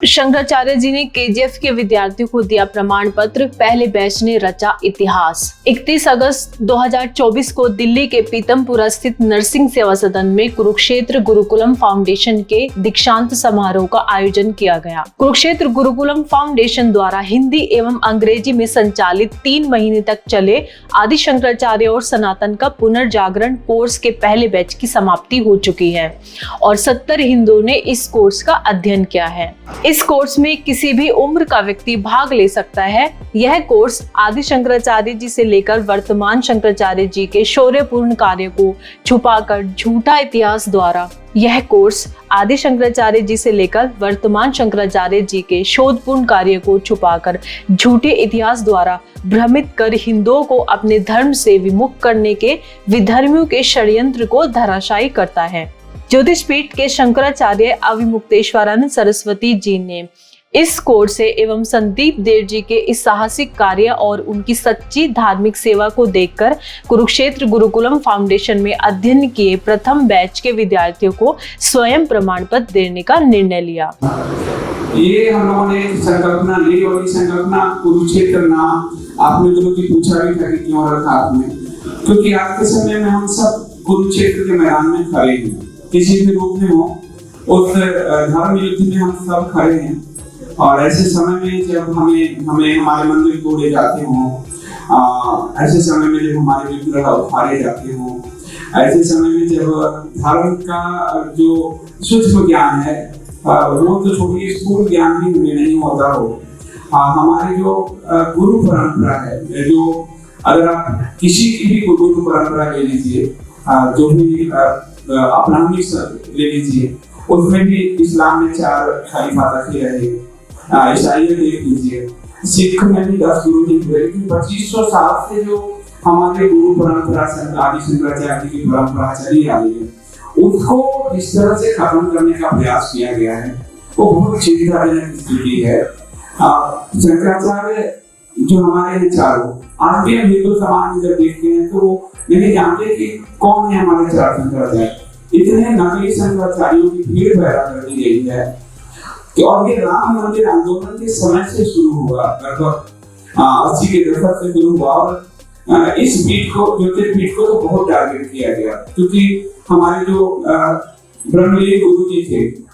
शंकराचार्य जी ने केजीएफ के विद्यार्थियों को दिया प्रमाण पत्र, पहले बैच ने रचा इतिहास। 31 अगस्त 2024 को दिल्ली के पीतमपुरा स्थित नरसिंह सेवा सदन में कुरुक्षेत्र गुरुकुलम फाउंडेशन के दीक्षांत समारोह का आयोजन किया गया। कुरुक्षेत्र गुरुकुलम फाउंडेशन द्वारा हिंदी एवं अंग्रेजी में संचालित 3 महीने तक चले आदि शंकराचार्य और सनातन का पुनर्जागरण कोर्स के पहले बैच की समाप्ति हो चुकी है और 70 हिंदुओं ने इस कोर्स का अध्ययन किया है। इस कोर्स में किसी भी उम्र का व्यक्ति भाग ले सकता है। यह कोर्स आदि शंकराचार्य जी से लेकर वर्तमान शंकराचार्य जी के शौर्यपूर्ण कार्य को छुपाकर झूठा इतिहास द्वारा यह कोर्स आदि शंकराचार्य जी से लेकर वर्तमान शंकराचार्य जी के शोधपूर्ण कार्य को छुपाकर झूठे इतिहास द्वारा भ्रमित कर हिंदुओं को अपने धर्म से विमुख करने के विधर्मियों के षड्यंत्र को धराशायी करता है। ज्योतिष पीठ के शंकराचार्य अविमुक्तेश्वरानंद सरस्वती जी ने इस कोर्स से एवं संदीप देव जी के इस साहसिक कार्य और उनकी सच्ची धार्मिक सेवा को देखकर कुरुक्षेत्र गुरुकुलम फाउंडेशन में अध्ययन किए प्रथम बैच के विद्यार्थियों को स्वयं प्रमाण पत्र देने का निर्णय लिया। ये हम लोगों ने संकल्पना ली और ये संकल्पना कुरुक्षेत्र नाम आपने लोगों की पूछा भी था कि क्यों रखा आपने, क्योंकि आज के समय में हम सब कुरुक्षेत्र के मैदान में खड़े हैं, किसी भी रूप में हो उस धर्म युद्ध में हम सब खड़े हैं। और ऐसे समय में जब हमें हमारे मंदिर तोड़े जाते हो, ऐसे समय में जब हमारे विग्रह उखाड़े जाते हो, ऐसे समय में जब धर्म का जो सूक्ष्म ज्ञान है वो तो छोटी स्थूल ज्ञान भी हमें नहीं होता हो, हमारी जो गुरु परंपरा है, जो अगर आप किसी की भी गुरु परंपरा ले लीजिए, जो भी अपना ले लीजिए, उसमें भी इस्लाम में 4 खलीफा रखे रहे, ईसाई देख लीजिए, सिख में भी 10 गुरु ही हुए, लेकिन 2500 साल से जो हमारे गुरु परंपरा आदि शंकराचार्य की परंपरा चली आ रही है, उसको इस तरह से खत्म करने का प्रयास किया गया है, वो बहुत चिंताजनक स्थिति है। शंकराचार्य जो हमारे चारों आज भी हिंदू समाज में जब देखते हैं तो वो नहीं जानते कि कौन है हमारे 4 शंकराचार्य। इतने नकली शंकराचार्यों की भीड़ पैदा कर दी गई है कि और ये राम मंदिर आंदोलन के समय से शुरू हुआ, लगभग 80 के दशक से शुरू हुआ और इस पीठ को, ज्योतिष पीठ को तो बहुत टारगेट किया गया, क्योंकि हमारे जो ब्रह्मलीन गुरु जी थे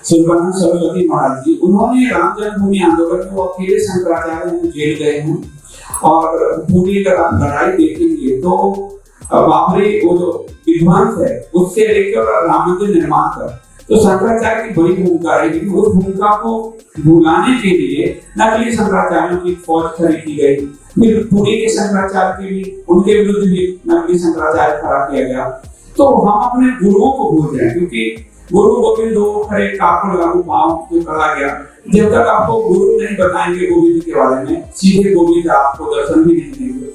सुरबानंद सरस्वती महाराज जी, उन्होंने राम जन्मभूमि आंदोलन में वो अकेले शंकराचार्य में जेल गए हैं और पूरी लड़ाई देखेंगे तो बाबरी वो जो विध्वंस है उससे लेकर राम मंदिर निर्माण तक तो शंकराचार्य की बड़ी भूमिका रही। उस भूमिका को भुलाने के लिए नकली शंकराचार्यों की फौज खड़ी की गई, फिर पुरी के शंकराचार्य के भी उनके विरुद्ध भी नकली शंकराचार्य खड़ा किया गया। तो हम अपने गुरुओं को भूल जाए, क्योंकि गुरु गोविंद हरे कापड़ लागू पाँव जो कहा गया, जब तक आपको गुरु नहीं बताएंगे गोविंद के बारे में, सीधे गोविंद आपको दर्शन भी नहीं देंगे,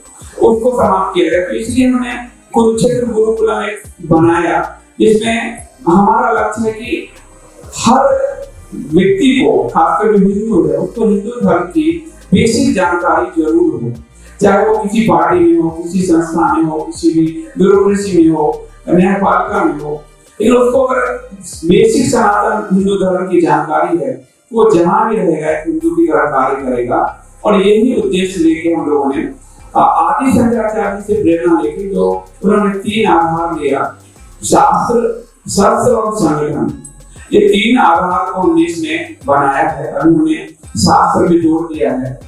उसको समाप्त किया गया। तो इसलिए उन्होंने कुरुक्षेत्र गुरुकुलम एक बनाया, जिसमें हमारा लक्ष्य है कि हर व्यक्ति को, खासकर जो हिंदू है, उसको हिंदू धर्म की बेसिक जानकारी जरूर हो, चाहे वो किसी पार्टी में हो, किसी संस्था में हो, किसी भी ब्यूरोक्रेसी में हो, न्यायपालिका में हो, लेकिन उसको अगर बेसिक सनातन हिंदू धर्म की जानकारी है, वो जहां भी रहेगा हिंदू की तरह कार्य करेगा। और यही उद्देश्य लेके हम लोगों ने आदि शंकराचार्य से प्रेरणा लेके जो उन्होंने 3 आधार लिया, शास्त्र, शास्त्र और संगठन, ये 3 आधार को हमने इसमें बनाया है और हमने शास्त्र में जोड़ दिया है।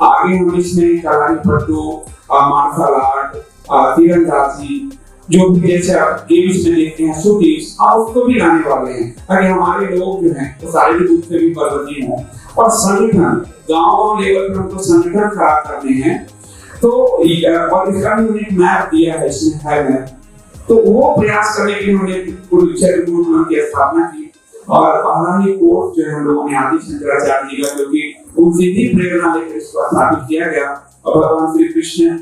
आगे हम इसमें कलारी पट्टू, मार्शल आर्ट, तीरंदाजी, जो भी जैसे आप गेम्स में देखते हैं, शूटिंग्स, उसको भी लाने वाले हैं ताकि हमारे लोग जो हैं वो शारीरिक रूप से भी बलवान हों। और संगठन, गांव लेवल पर हमको संगठन खड़ा करने हैं, तो और इसका भी उन्हें मैप दिया है, इसमें है मैप, तो वो प्रयास करने के लिए हमने कुरुक्षेत्र गुरुकुलम की स्थापना की। और पहला ही कोर्स जो है हम लोगों ने आदि शंकराचार्य जी का, क्योंकि उनसे भी प्रेरणा लेकर इसको स्थापित किया गया और भगवान श्री कृष्ण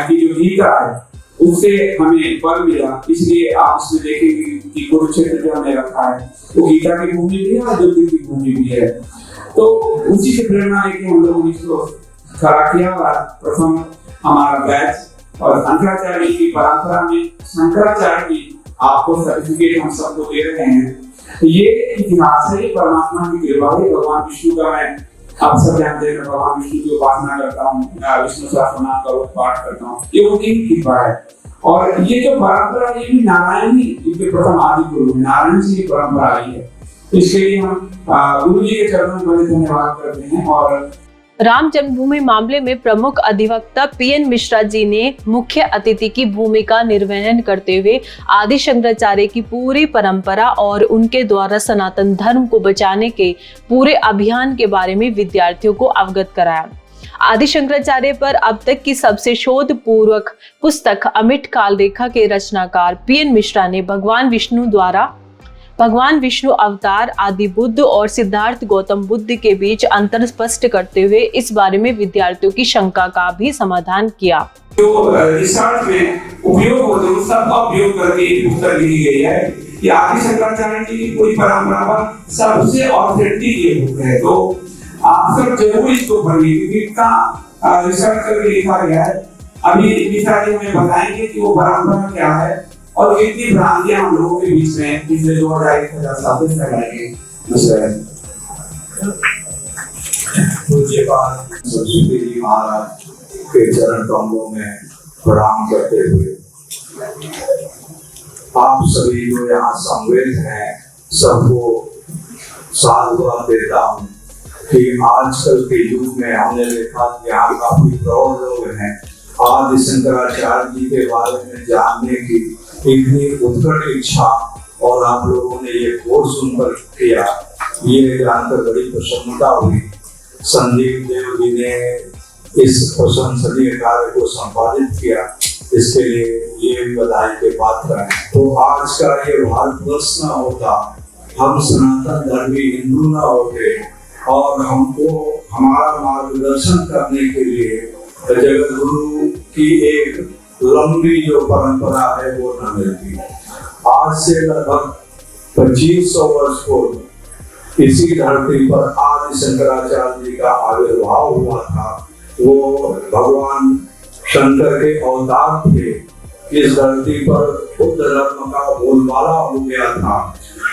की जो गीता है उससे हमें बल मिला। इसलिए आप इसमें देखेंगे कि कुरुक्षेत्र जो हमने रखा है वो गीता की भूमि भी है और ज्योति की भूमि भी है। तो उसी से प्रेरणा लेके हम लोगों ने इसको खड़ा किया। और प्रथम हमारा बैच और शंकराचार्य की परंपरा में शंकराचार्य की आपको सर्टिफिकेट हम सबको दे रहे हैं। ये इतिहास है, परमात्मा की कृपा है। भगवान विष्णु का मैं आप सब जानते हैं, भगवान विष्णु की उपासना करता हूँ, विष्णु सहस्त्रनाम का पाठ करता हूँ, ये उनकी कृपा है। और ये जो परंपरा, ये भी नारायण ही इनके प्रथम आदि गुरु, नारायण जी की परंपरा आई है। इसके लिए हम गुरु जी के चरणों में बड़े धन्यवाद करते हैं। और राम जन्मभूमि मामले में प्रमुख अधिवक्ता पीएन मिश्रा जी ने मुख्य अतिथि की भूमिका निर्वहन करते हुए आदि शंकराचार्य की पूरी परंपरा और उनके द्वारा सनातन धर्म को बचाने के पूरे अभियान के बारे में विद्यार्थियों को अवगत कराया। आदि शंकराचार्य पर अब तक की सबसे शोध पूर्वक पुस्तक अमिट काल रेखा के रचनाकार पीएन मिश्रा ने भगवान विष्णु अवतार आदि बुद्ध और सिद्धार्थ गौतम बुद्ध के बीच अंतर स्पष्ट करते हुए इस बारे में विद्यार्थियों की शंका का भी समाधान किया। जो रिसर्च में उपयोग होते हैं सबका उपयोग करके एक पुस्तक लिखी गई है कि आदि शंकराचार्य की पूरी परंपरा पर सबसे ऑथेंटिक ये बुक है। तो आप सब जरूर इसको पढ़िए क्योंकि इसका रिसर्च करके लिखा गया है। अभी मिश्रा जी हमें बताएंगे कि वो परंपरा क्या है और कितनी भ्रांतियां हम लोगों के बीच में पिछले 2000 साल से फैलाई गई। सरस्वती जी महाराज के चरण कमलों में प्रणाम करते हुए आप सभी जो यहाँ समवेत हैं सबको साधुवाद देता हूँ कि आजकल के युग में हमने देखा कि यहाँ काफी प्रौढ़ लोग हैं। आदि शंकराचार्य जी के बारे में जानने की इतनी उत्कट इच्छा और आप लोगों ने ये कोर्स सुनकर किया, ये जानकर बड़ी प्रसन्नता हुई। संदीप देव जी ने इस प्रशंसनीय कार्य को संपादित किया, इसके लिए ये बधाई के पात्र हैं। तो आज का ये भारतवर्ष न होता, हम सनातन धर्मी हिंदू न होते और हमको हमारा मार्गदर्शन करने के लिए जगत गुरु की एक लंबी जो परंपरा है वो न मिलती। आज से लगभग 2500 वर्ष पूर्व इसी धरती पर आदि शंकराचार्य जी का आविर्भाव हुआ था। वो भगवान शंकर के अवतार थे। इस धरती पर बुद्ध धर्म का बोलबाला हो गया था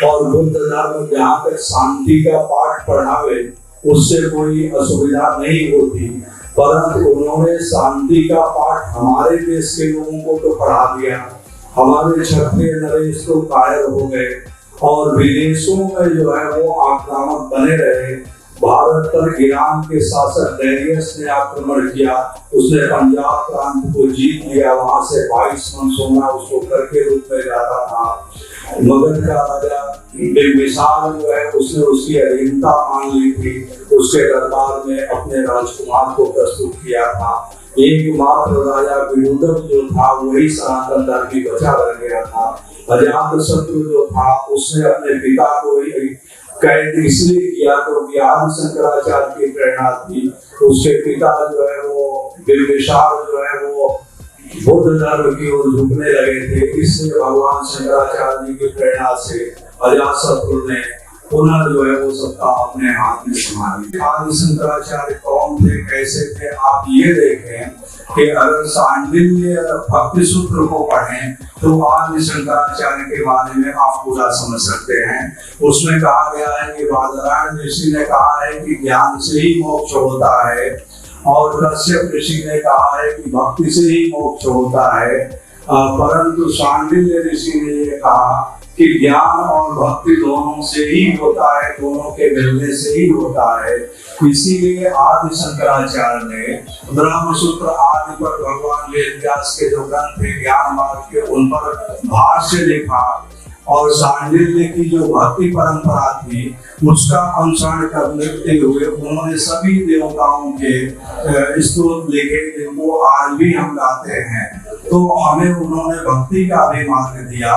और बुद्ध धर्म जहाँ तक शांति का पाठ पढ़ावे उससे कोई असुविधा नहीं होती, परंतु उन्होंने शांति का पाठ हमारे देश के लोगों को तो पढ़ा दिया। हमारे क्षत्रिय नरेश तो कायर हो गए और विदेशों में जो है वो आक्रामक बने रहे। भारत पर ईरान के शासक डैरियस ने आक्रमण किया, उसने पंजाब प्रांत को जीत लिया, वहां से 22 मन सोना उसको कर के रूप में जाता था। मगध का राजा बिंबिसार जो है उसने उसकी अधीनता मान ली थी, उसके दरबार में अपने राजकुमार को प्रस्तुत किया था। एकमात्र राजा विरुद्धव जो था वही सनातन धर्म की बचा रह गया था। अजातशत्रु जो था उसने अपने पिता को कैद इसलिए किया क्योंकि आदि शंकराचार्य की प्रेरणा थी। उसके पिता जो है वो बिंबिसार जो है वो बुद्ध धर्म की ओर झुकने लगे थे, इसलिए भगवान शंकराचार्य जी की प्रेरणा से अजातशत्रु ने पुनः जो है वो सत्ता अपने हाथ में संभाली। आदि शंकराचार्य कौन थे, कैसे थे, आप ये देखें कि अगर सांडिल्य भक्ति सूत्र को पढ़ें तो आदि शंकराचार्य के बारे में आप पूरा समझ सकते हैं। उसमें कहा गया है कि बादरायण ऋषि ने कहा है कि ज्ञान से ही मोक्ष होता है और कश्यप ऋषि ने कहा है कि भक्ति से ही मोक्ष होता है, परंतु सांडिल्य ऋषि ने ये कहा कि ज्ञान और भक्ति दोनों से ही होता है, दोनों के मिलने से ही होता है। इसीलिए आदि शंकराचार्य ने ब्रह्मसूत्र आदि पर भगवान वेदव्यास के जो ग्रंथ थे ज्ञान मार्ग के, उन पर भाष्य लिखा और सांडिल्य की जो भक्ति परंपरा थी उसका अनुसरण करते हुए उन्होंने सभी देवताओं के स्तोत्र लिखे जिनको आज भी हम गाते हैं। तो हमें उन्होंने भक्ति का भी मार्ग दिया,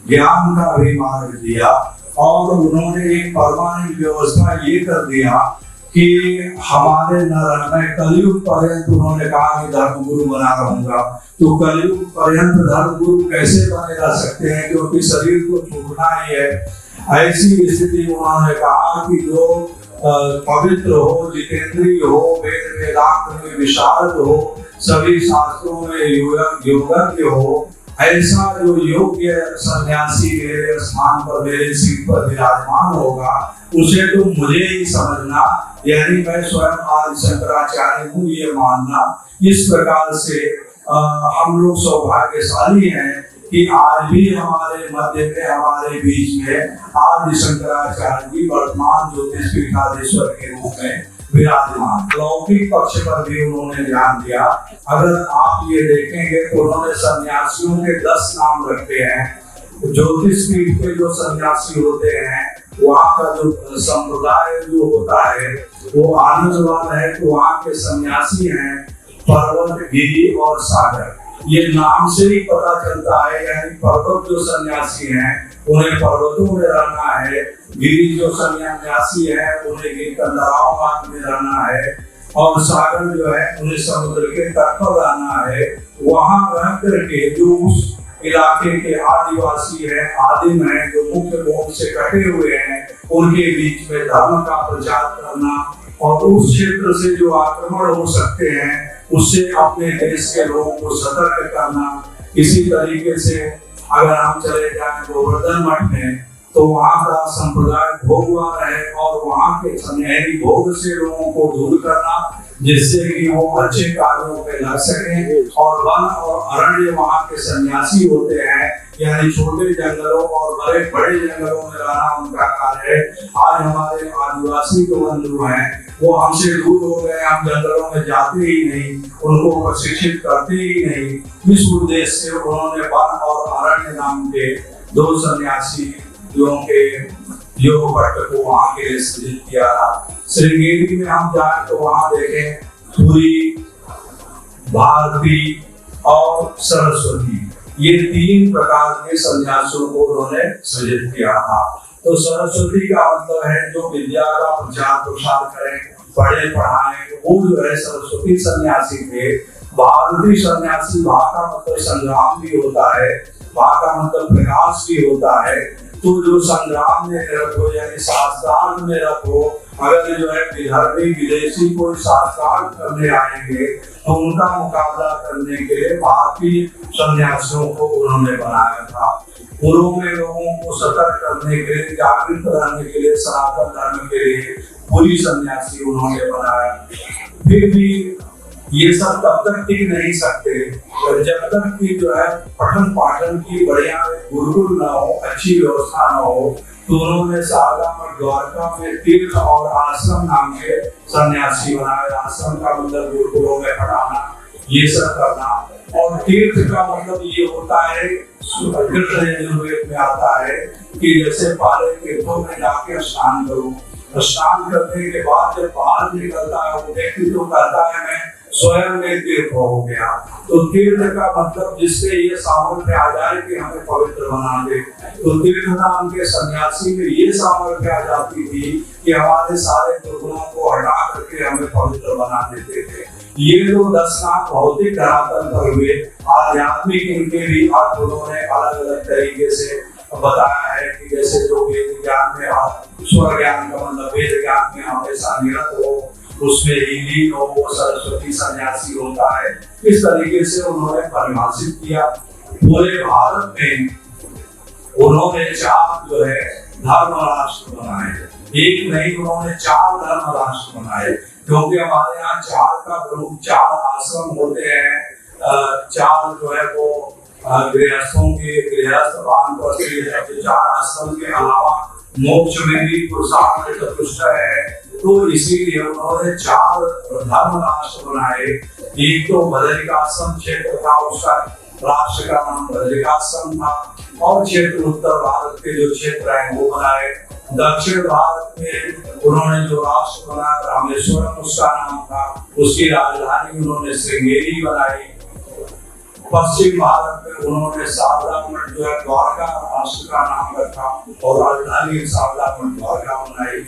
ज्ञान का भी मार्ग दिया और उन्होंने एक परमानेंट व्यवस्था ये कर दिया कि हमारे न रहने कलयुग पर्यंत उन्होंने कहा कि धर्म गुरु बना रहूंगा। तो कलयुग पर्यंत धर्म गुरु कैसे बने रह सकते हैं, क्योंकि शरीर को छूटना ही है। ऐसी स्थिति में उन्होंने कहा कि जो पवित्र हो, जितेंद्रिय हो, वेद वेदांत में विशारद हो, सभी शास्त्रों में योगज्ञ हो ऐसा जो योग्य सन्यासी मेरे स्थान पर मेरे सीट पर विराजमान होगा उसे तो मुझे ही समझना, यानी मैं स्वयं आदि शंकराचार्य हूँ ये मानना। इस प्रकार से हम लोग सौभाग्यशाली हैं कि आज भी हमारे मध्य में हमारे बीच में आदि शंकराचार्य जी वर्तमान ज्योतिषपीठाधीश्वर के रूप में विराजमान। लौकिक पक्ष पर भी उन्होंने ध्यान दिया। अगर आप ये देखेंगे तो उन्होंने सन्यासियों के 10 नाम रखे हैं। ज्योतिषपीठ के जो सन्यासी होते हैं वहाँ का जो संप्रदाय जो होता है वो आनंदवान है, तो वहाँ के सन्यासी हैं पर्वत, गिरि और सागर। ये नाम से ही पता चलता है, यानी पर्वत जो सन्यासी हैं उन्हें पर्वतों में रहना है, गिरि जो सन्यासी है उन्हें गिरि कंदराओं में रहना है, और सागर जो है उन्हें समुद्र के तट पर रहना है। वहां रह करके जो उस इलाके के आदिवासी है, आदिम है, जो मुख्य भूमि से कटे हुए हैं, उनके बीच में धर्म का प्रचार करना और उस क्षेत्र से जो आक्रमण हो सकते हैं उससे अपने देश के लोगों को सतर्क करना। इसी तरीके से अगर हम चले जाएं गोवर्धन मठ में तो वहाँ का संप्रदाय भोगवार है और वहाँ के सन्यासी भोग से लोगों को दूर करना जिससे कि वो अच्छे कार्यों पे लग सके। और वन और अरण्य वहाँ के सन्यासी होते हैं, यानी छोटे जंगलों और बड़े बड़े जंगलों में रहना उनका कार्य है। आज हमारे आदिवासी जो बंधु हैं वो हमसे दूर हो गए, हम जंगलों में जाते ही नहीं, उनको प्रशिक्षित करते ही नहीं। इस उद्देश्य से उन्होंने वन और अरण्य नाम के 2 सन्यासी के योग भट्ट को वहाँ के लिए सृजित किया था। श्रृंगेरी में हम जाए तो वहाँ देखें पुरी, भारती और सरस्वती, ये 3 प्रकार के सन्यासियों को उन्होंने सृजित किया था। तो सरस्वती का मतलब है जो विद्या का प्रचार प्रसार करें, पढ़े पढ़ाएं, वो जो है सरस्वती सन्यासी थे। भारती सन्यासी, भा का मतलब संग्राम भी होता है, भा का मतलब प्रकाश भी होता है। तो जो संग्राम में निरत हो, यानी शास्त्रार्थ में निरत हो, अगर जो है विधर्मी विदेशी कोई शास्त्रार्थ करने आएंगे तो उनका मुकाबला करने के लिए भारतीय सन्यासियों को उन्होंने बनाया था। पूर्व में लोगों को सतर्क करने के लिए, जागृत रहने के लिए, सनातन धर्म के लिए पूरी सन्यासी उन्होंने बनाया। फिर भी ये सब तब तक टिक नहीं सकते जब तक कि जो है पठन पाठन की बढ़िया गुरुकुल न हो, अच्छी व्यवस्था न हो। तो उन्होंने शारदा मठ द्वारका में तीर्थ और आश्रम नाम के सन्यासी बनाए। आश्रम का मतलब गुरुकुलों में पढ़ाना, ये सब करना। और तीर्थ का मतलब ये होता है, कृष्ण यजुर्वेद में आता है कि जैसे पहले तीर्थों में जाके स्नान करो, स्नान करने के बाद जब बाहर निकलता है वो व्यक्ति तो कहता है मैं स्वयं में तीर्थ हो गया। तो तीर्थ का मतलब जिससे ये सामर्थ्य आ जाए कि हमें पवित्र बना दे। तो तीर्थ नाम के सन्यासी में ये सामर्थ्य आ जाती थी कि हमारे सारे दुर्गुणों को हटा करके हमें पवित्र बना देते थे। ये जो 10 नाम भौतिक धरातल पर हुए, आध्यात्मिक इनके भी अर्थ उन्होंने अलग अलग तरीके से बताया है कि जैसे जो वेद ज्ञान में स्वर ज्ञान का मतलब वेद ज्ञान में हमेशा निरत हो, उसमें लीन हो, वो सरस्वती सन्यासी होता है। इस तरीके से उन्होंने परिभाषित किया। पूरे भारत में उन्होंने 4 जो है धर्म राष्ट्र बनाए, एक नहीं उन्होंने 4 धर्म राष्ट्र बनाए, क्योंकि हमारे यहाँ 4 का प्रमुख 4 आश्रम होते हैं। 4 जो है वो गृहस्थों के गृहस्थ वानप्रस्थ 4 आश्रम के अलावा मोक्ष में भी पुरुषार्थ चतुष्ट है। तो इसीलिए उन्होंने 4 धर्म राष्ट्र बनाए। एक तो बदरिकाश्रम क्षेत्र था, उसका राष्ट्र का नाम बदरिकाश्रम था, और क्षेत्र उत्तर भारत के जो क्षेत्र है वो बनाए। दक्षिण भारत में उन्होंने जो राष्ट्र बनाया रामेश्वरम उसका नाम था, उसकी राजधानी उन्होंने श्रृंगेरी बनाई। पश्चिम भारत में उन्होंने शारदा मठ जो है द्वारका राष्ट्र का नाम रखा और राजधानी शारदा मठ द्वारका बनाई।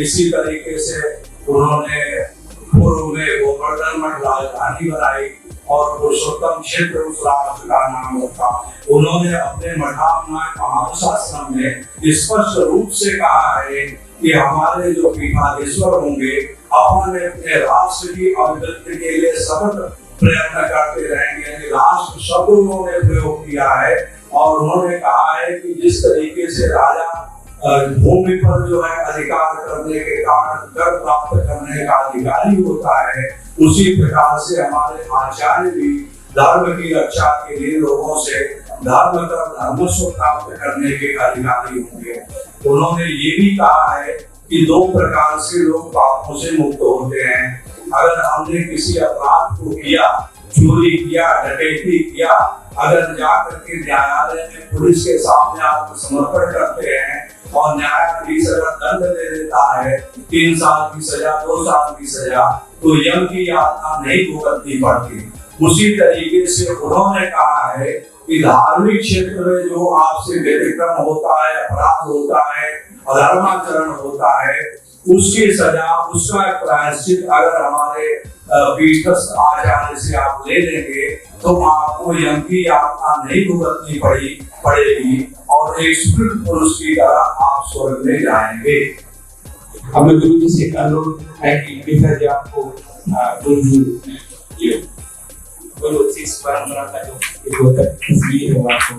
इसी तरीके से उन्होंने पूर्व में गोवर्धन मठ राजधानी बनाई और पुरुषोत्तम क्षेत्र उस राष्ट्र का नाम रखा। उन्होंने अपने मठात्मा महाशासन में स्पष्ट रूप से कहा है कि हमारे जो पीठाधीश्वर होंगे अपने अपने राष्ट्र की अभिवृद्धि के लिए सतत प्रयत्न करते रहेंगे। राष्ट्र शब्द उन्होंने प्रयोग किया है और उन्होंने कहा है कि जिस तरीके से राजा भूमि पर जो है अधिकार करने के कारण कर प्राप्त करने का अधिकारी होता है, उसी प्रकार से हमारे आचार्य भी धर्म की रक्षा के लिए लोगों से धर्म का धर्मस्व प्राप्त करने के अधिकारी होंगे। उन्होंने ये भी कहा है कि दो प्रकार से लोग पापों से मुक्त होते हैं। अगर हमने किसी अपराध को किया, चोरी किया, डकैती किया, अगर जाकर के न्यायालय में पुलिस के सामने आत्मसमर्पण करते हैं और न्यायाधीश अगर दंड दे देता है 3 साल की सजा, 2 साल की सजा, तो यम की यातना नहीं भुगतनी पड़ती। उसी तरीके से उन्होंने कहा है कि धार्मिक क्षेत्र में जो आपसे व्यतिक्रम होता है, अपराध होता है, अधर्माचरण होता है, उसकी सजा, उसका प्रायश्चित अगर हमारे पीठस्थ आचार्य से आप ले लेंगे तो आपको यम की यातना नहीं भुगतनी पड़ेगी और एक सुकृत पुरुष की तरह आप स्वर्ग में जाएंगे। अब मैं गुरु जी से अनुरोध है कि कृपया जी आपको गुरु जी परंपरा का जो एक तस्वीर है आपको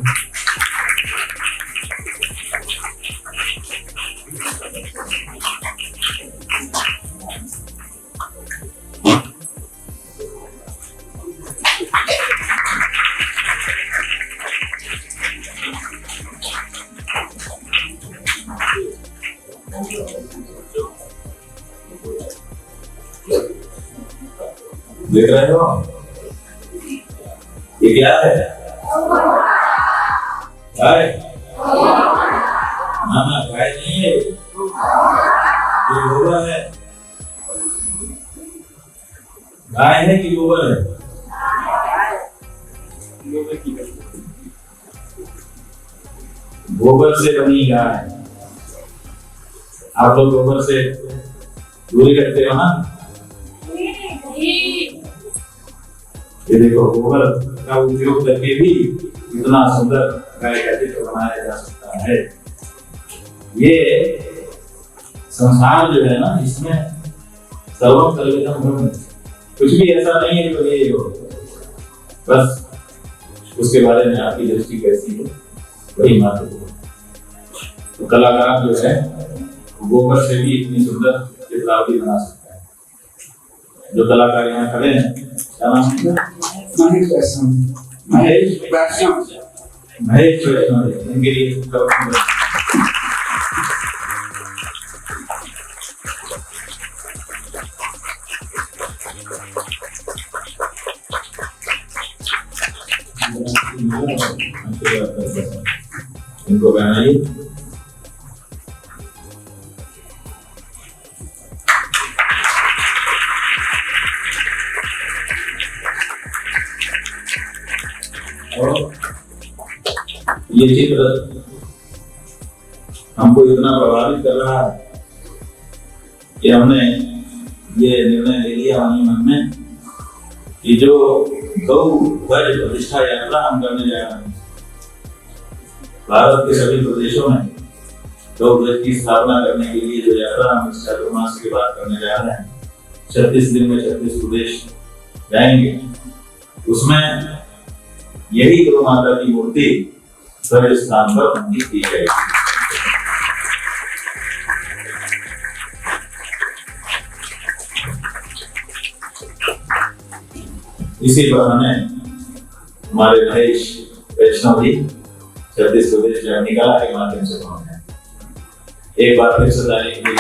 देख रहे हो? ये क्या है? गाय? ना गाय नहीं है, ये गोबर है। गाय है कि गोबर है? गोबर से बनी गाय। आप लोग गोबर से दूरी रखते हो ना? ये देखो, गोबर का उपयोग करके भी इतना सुंदर गाय का चित्र बनाया जा सकता है। ये संसार जो है ना, इसमें सर्वम कल्पितम ब्रह्म, कुछ भी ऐसा नहीं है जो ये हो, बस उसके बारे में आपकी दृष्टि कैसी है वही महत्वपूर्ण। तो कलाकार जो है गोबर से भी इतनी सुंदर चित्रावली बना सकता है। जो कलाकार यहाँ खड़े हैं, क्या नाम है? महेश वैष्णव, इनके लिए इनको बनाइए। ये चित्र हमको इतना प्रभावित कर रहा है कि हमने ये निर्णय ले लिया मन में कि जो गौ ध्वज प्रतिष्ठा यात्रा हम करने जा रहे हैं, भारत के सभी प्रदेशों में गौ ध्वज की स्थापना करने के लिए जो यात्रा हम इस चातुर्मास के बाद करने जा रहे हैं, 36 दिन में 36 प्रदेश जाएंगे। उसमें यही गौ माता की मूर्ति ध्वज स्थान पर अंकित की जाएगी। इसी बहाने हमारे महेश वैष्णव जी 36 प्रदेश निकाला के माध्यम से पहुंचे। एक बार फिर सदाने के लिए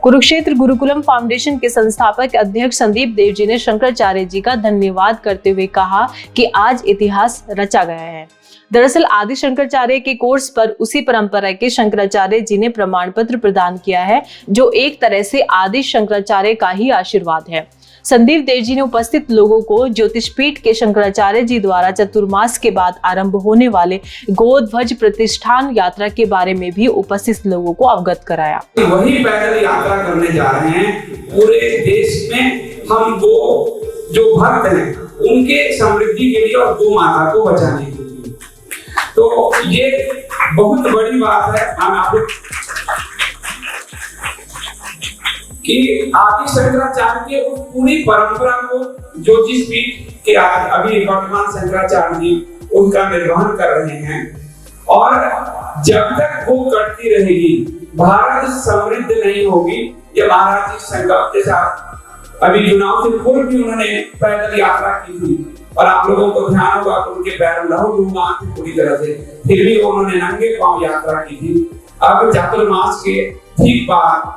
कुरुक्षेत्र गुरुकुलम फाउंडेशन के संस्थापक अध्यक्ष संदीप देव जी ने शंकराचार्य जी का धन्यवाद करते हुए कहा कि आज इतिहास रचा गया है। दरअसल आदि शंकराचार्य के कोर्स पर उसी परंपरा के शंकराचार्य जी ने प्रमाण पत्र प्रदान किया है, जो एक तरह से आदि शंकराचार्य का ही आशीर्वाद है। संदीप देव जी ने उपस्थित लोगों को ज्योतिष पीठ के शंकराचार्य जी द्वारा चतुर्मास के बाद आरंभ होने वाले गोध्वज प्रतिष्ठान यात्रा के बारे में भी उपस्थित लोगों को अवगत कराया। वही पैदल यात्रा करने जा रहे हैं पूरे देश में, हम गो जो भक्त हैं उनके समृद्धि के लिए और गो माता को बचाने के लिए। तो ये बहुत बड़ी बात है हम आपको कि आदि शंकराचार्य के उस पूरी परंपरा को ज्योतिष पीठ के अभी वर्तमान शंकराचार्य जी उनका निर्वहन कर रहे हैं। और जब तक वो करती रहेगी, भारत समृद्ध नहीं होगी। ये महाराज जी संकल्प के साथ अभी चुनाव से पूर्व भी उन्होंने पैदल यात्रा की थी और आप लोगों को ध्यान होगा कि उनके पैर लहू थे पूरी तरह से, फिर भी उन्होंने नंगे पांव यात्रा की थी। अब चातुर्मास के ठीक बाद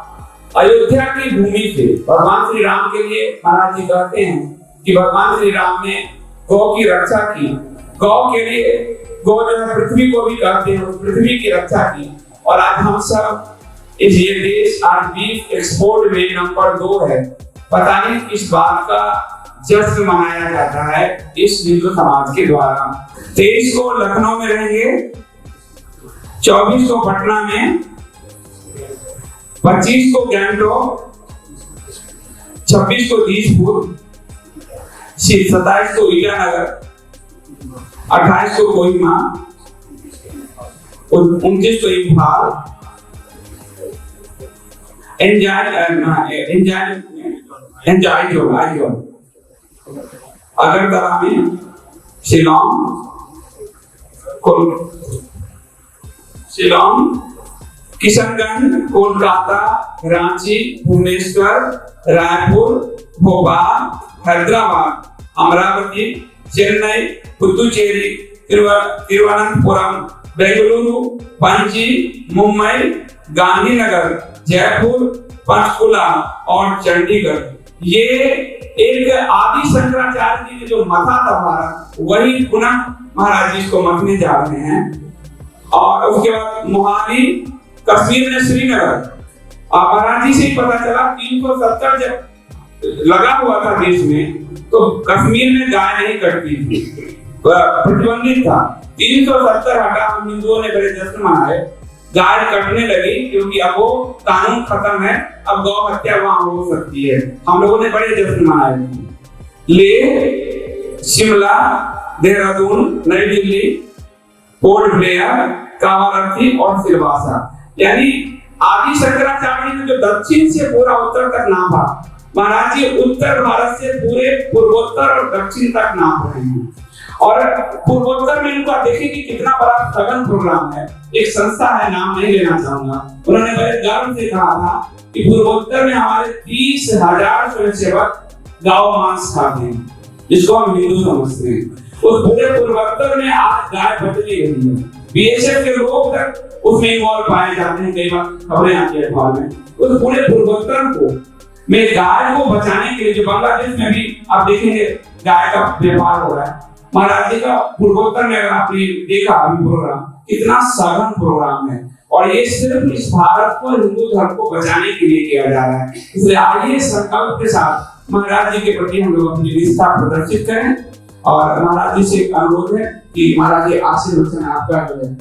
अयोध्या की भूमि से भगवान श्री राम के लिए महाराज जी कहते हैं कि भगवान श्री राम ने गौ की रक्षा की। गौ के लिए गौ जो है पृथ्वी को भी कहते हैं, उस पृथ्वी की रक्षा की। और आज हम सब इस ये देश आज बीफ एक्सपोर्ट में नंबर 2 है। पता नहीं किस बात का जश्न मनाया जाता है इस हिंदू समाज के द्वारा। 23 को लखनऊ में रहेंगे, 24 को पटना में, 25 को गैंगटॉक, 26 को दीसपुर, 27 को ईटानगर, 28 को कोहिमा, 29 को इम्फाल, अगरतला में, शिलोंग, किशनगंज, कोलकाता, रांची, भुवनेश्वर, रायपुर, भोपाल, हैदराबाद, अमरावती, चेन्नई, पुदुचेरी, तिरुवनंतपुरम, बेंगलुरु, पणजी, मुंबई, गांधीनगर, जयपुर, पंचकुला और चंडीगढ़। ये एक आदि शंकराचार्य जी ने जो मथा था भारत, वही पुनः महाराज जी इसको मथने जा रहे हैं। और उसके बाद मोहाली, कश्मीर में श्रीनगर। महाराज जी से ही पता चला 370 जब लगा हुआ था देश में, तो कश्मीर में गाय नहीं कटती थी, प्रतिबंधित था। 370 हटा, हम हिंदुओं ने बड़े जश्न मनाए। गाय कटने लगी क्योंकि अब वो कानून खत्म है, अब गौ हत्या वहां हो सकती है। हम लोगों ने बड़े जश्न मनाए। लेह, शिमला, देहरादून, नई दिल्ली, पोर्ट ब्लेयर, कावारत्ती और सिलवासा। यानी आदि शंकराचार्य ने जो दक्षिण से पूरा उत्तर तक नापा, महाराज जी उत्तर भारत से पूरे पूर्वोत्तर और दक्षिण तक नाप रहे हैं। और पूर्वोत्तर में इनका देखेंगे कितना बड़ा सघन प्रोग्राम है। एक संस्था है, नाम नहीं लेना चाहूंगा, उन्होंने बड़े गर्व से कहा था कि पूर्वोत्तर में हमारे 30,000 स्वयंसेवक गाय मांस खाते हैं, जिसको हम हिंदू समझते हैं। उस पूरे पूर्वोत्तर में आज गाय बदली गई है। बीएसएफ के लोग तक उसमें इन्वॉल्व पाए जाते हैं, कई बार खबरें आती है अखबार में। उस पूरे पूर्वोत्तर को में गाय को बचाने के लिए, जो बांग्लादेश में भी आप देखेंगे गाय का व्यापार हो रहा है, महाराज जी का पूर्वोत्तर में अगर आपने देखा अभी प्रोग्राम, कितना सघन प्रोग्राम है। और ये सिर्फ इस भारत को, हिंदू धर्म को बचाने के लिए किया जा रहा है। इसलिए आइए संकल्प के साथ महाराज जी के प्रति हम लोग अपनी निष्ठा प्रदर्शित करें। और महाराज जी से अनुरोध है कि महाराज जी आशीर्वचन आपका जो है,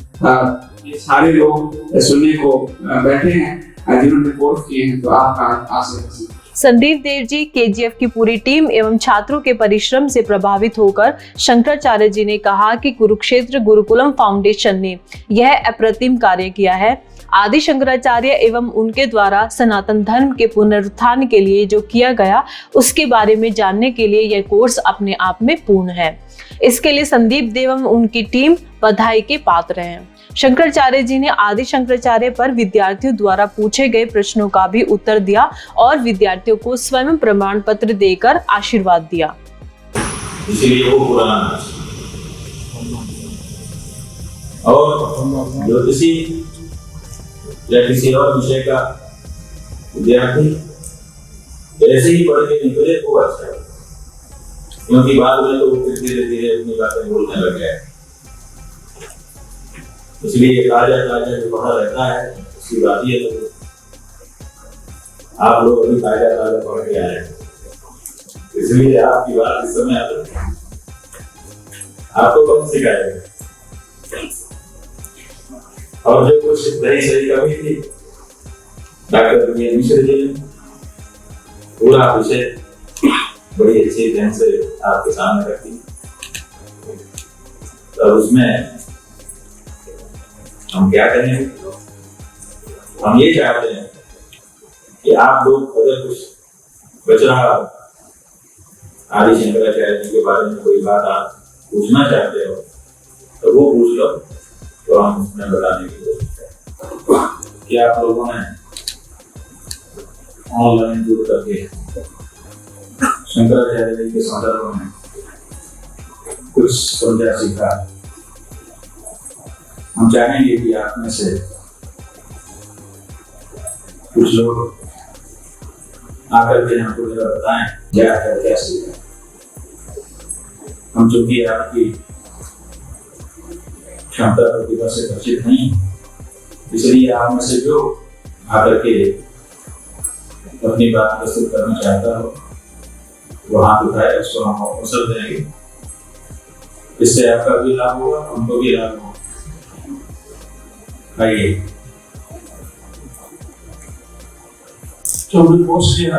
ये सारे लोग सुनने को बैठे हैं जिन्होंने कोर्स किए हैं, तो आपका आशीर्वचन। संदीप देव जी, केजीएफ की पूरी टीम एवं छात्रों के परिश्रम से प्रभावित होकर शंकराचार्य जी ने कहा कि कुरुक्षेत्र गुरुकुलम फाउंडेशन ने यह अप्रतिम कार्य किया है। आदि शंकराचार्य एवं उनके द्वारा सनातन धर्म के पुनरुत्थान के लिए जो किया गया, उसके बारे में जानने के लिए यह कोर्स अपने आप में पूर्ण है। इसके लिए संदीप देव एवं उनकी टीम बधाई के पात्र हैं। शंकराचार्य जी ने आदि शंकराचार्य पर विद्यार्थियों द्वारा पूछे गए प्रश्नों का भी उत्तर दिया और विद्यार्थियों को स्वयं प्रमाण पत्र देकर आशीर्वाद दिया। इसलिए वो पुराना और ज्योतिषी या किसी और विषय का विद्यार्थी जैसे ही पढ़ के निकले वो अच्छा है, क्योंकि बाद में तो धीरे धीरे अपनी बातें बोलने लग गए। इसलिए ताजा ताजा जो पढ़ा रहता है उसकी बात ही है। आप लोग अभी ताजा ताजा पढ़ के आए हैं। इसलिए आपकी बात इस समय आपको कौन सिखाएगा? और जो कुछ सही कमी थी, डॉक्टर मिश्र जी ने पूरा विषय बड़ी अच्छी ढंग से आपके सामने रखी। तो उसमें हम क्या करेंगे? हम ये चाहते हैं कि आप लोग अगर कुछ बचा आदि शंकराचार्य जी के बारे में कोई बात आप पूछना चाहते हो तो वो पूछ लो, तो हम उसमें बताने की कोशिश करें कि आप लोगों ने ऑनलाइन जुड़ करके शंकराचार्य जी के संदर्भ में कुछ समझा सीखा। हम चाहेंगे कि आप में से कुछ लोग आकर के हमको जरा बताएं क्या है, क्या सीखा। हम चूंकि आपकी क्षमता प्रतिभा से परिचित नहीं, इसलिए आप में से जो आकर के अपनी बात प्रस्तुत करना चाहता हो वो हाथ उठाए, उसको हम अवसर देंगे। इससे आपका भी लाभ होगा, हमको भी लाभ होगा। आइए। जो हमने कोर्स किया